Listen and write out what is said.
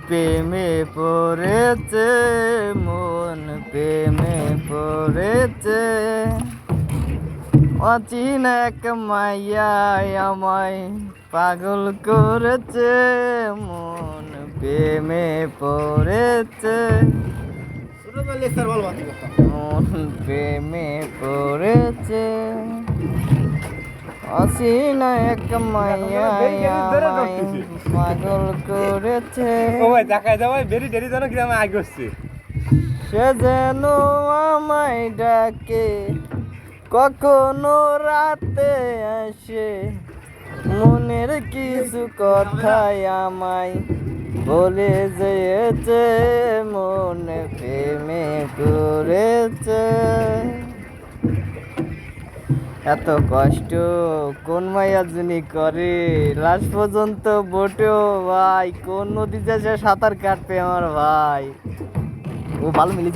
প্রেমে পড়েছে মন প্রেমে পড়েছে অচিন এক মাইয়াই আমায় পাগল করেছে মন প্রেমে পড়েছে মন প্রেমে পড়েছে অচিন এক মাইয়াই আমায় পাগল করেছে ও ভাই দেখাই দাও ভাই বেরি দেরি জানো কি আমি আগে আসছি সে যেন আমায় ডাকে কখনো রাতে আসে মনের কিছু কথাই আমায় বলে যেয়েছে মনে প্রেমে পড়েছে এত কষ্ট কোন মাইয়া জুনি করে লাস্ট পর্যন্ত বোটেও ভাই কোন নদীতে সে সাঁতার কাটবে আমার ভাই ও ভালো মিলেছে